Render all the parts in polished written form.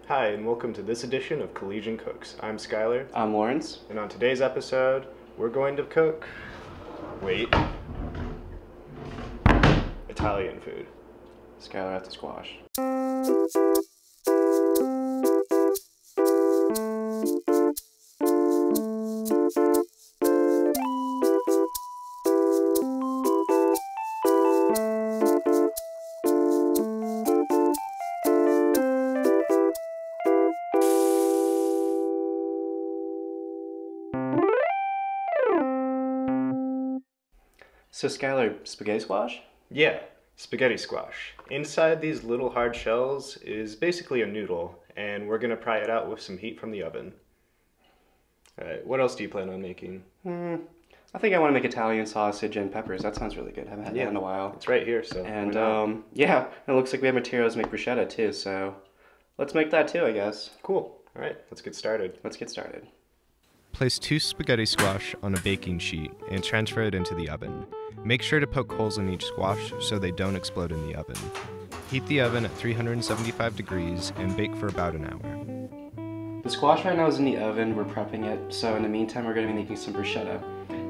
Hi, and welcome to this edition of Collegian Cooks. I'm Skyler. I'm Lawrence. And on today's episode, we're going to cook, wait, Italian food. Skyler at the squash. So Skyler, spaghetti squash? Yeah, spaghetti squash. Inside these little hard shells is basically a noodle, and we're gonna pry it out with some heat from the oven. Alright, what else do you plan on making? I think I want to make Italian sausage and peppers. That sounds really good. I haven't had that in a while. It's right here, so. And yeah, it looks like we have materials to make bruschetta too, so let's make that too, I guess. Cool. Alright, let's get started. Let's get started. Place 2 spaghetti squash on a baking sheet and transfer it into the oven. Make sure to poke holes in each squash so they don't explode in the oven. Heat the oven at 375 degrees and bake for about an hour. The squash right now is in the oven. We're prepping it, so in the meantime we're going to be making some bruschetta.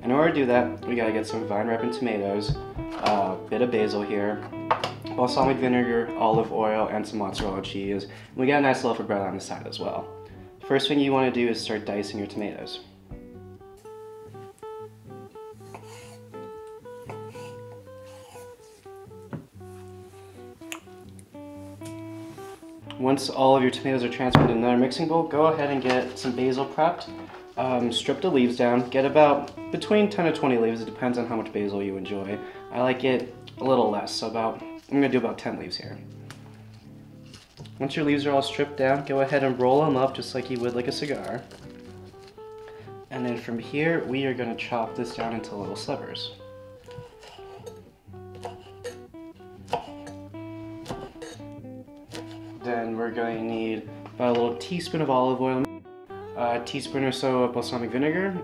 In order to do that, we got to get some vine ripened tomatoes, a bit of basil here, balsamic vinegar, olive oil, and some mozzarella cheese. And we got a nice loaf of bread on the side as well. First thing you want to do is start dicing your tomatoes. Once all of your tomatoes are transferred in another mixing bowl, go ahead and get some basil prepped. Strip the leaves down. Get about between 10 to 20 leaves. It depends on how much basil you enjoy. I like it a little less, so I'm going to do about 10 leaves here. Once your leaves are all stripped down, go ahead and roll them up just like you would like a cigar. And then from here, we are going to chop this down into little slivers. Then we're going to need about a little teaspoon of olive oil, a teaspoon or so of balsamic vinegar.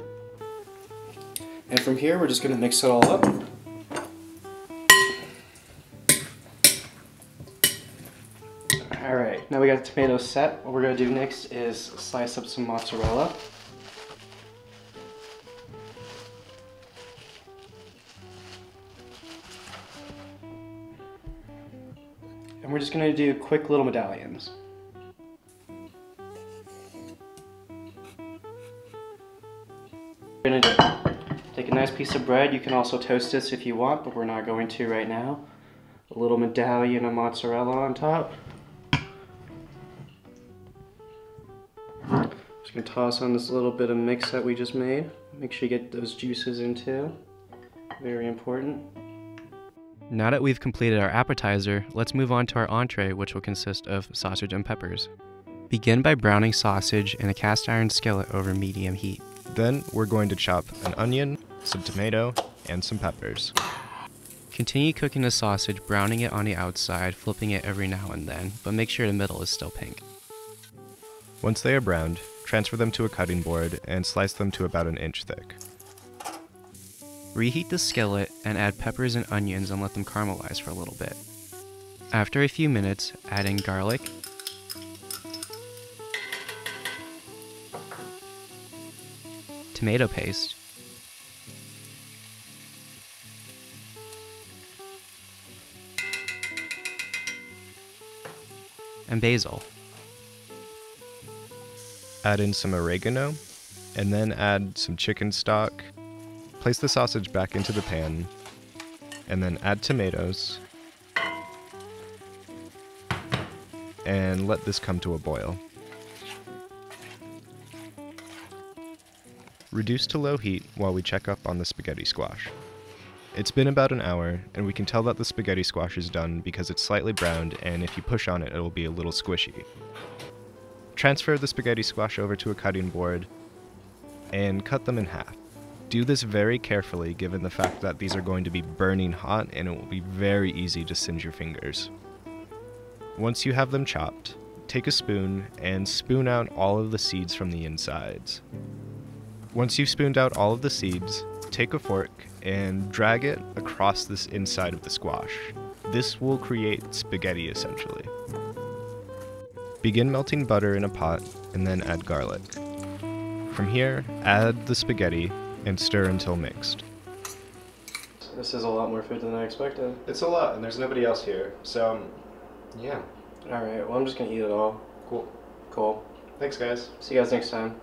And from here, we're just going to mix it all up. Alright, now we got the tomatoes set. What we're going to do next is slice up some mozzarella. And we're just going to do quick little medallions. We're going to take a nice piece of bread. You can also toast this if you want, but we're not going to right now. A little medallion of mozzarella on top. Just going to toss on this little bit of mix that we just made. Make sure you get those juices in too. Very important. Now that we've completed our appetizer, let's move on to our entree, which will consist of sausage and peppers. Begin by browning sausage in a cast iron skillet over medium heat. Then we're going to chop an onion, some tomato, and some peppers. Continue cooking the sausage, browning it on the outside, flipping it every now and then, but make sure the middle is still pink. Once they are browned, transfer them to a cutting board and slice them to about an inch thick. Reheat the skillet and add peppers and onions and let them caramelize for a little bit. After a few minutes, add in garlic, tomato paste, and basil. Add in some oregano, and then add some chicken stock. Place the sausage back into the pan, and then add tomatoes, and let this come to a boil. Reduce to low heat while we check up on the spaghetti squash. It's been about an hour, and we can tell that the spaghetti squash is done because it's slightly browned, and if you push on it, it will be a little squishy. Transfer the spaghetti squash over to a cutting board, and cut them in half. Do this very carefully given the fact that these are going to be burning hot and it will be very easy to singe your fingers. Once you have them chopped, take a spoon and spoon out all of the seeds from the insides. Once you've spooned out all of the seeds, take a fork and drag it across this inside of the squash. This will create spaghetti essentially. Begin melting butter in a pot and then add garlic. From here, add the spaghetti and stir until mixed. This is a lot more food than I expected. It's a lot, and there's nobody else here, so yeah. Alright, well I'm just gonna eat it all. Cool. Cool. Thanks, guys. See you guys next time.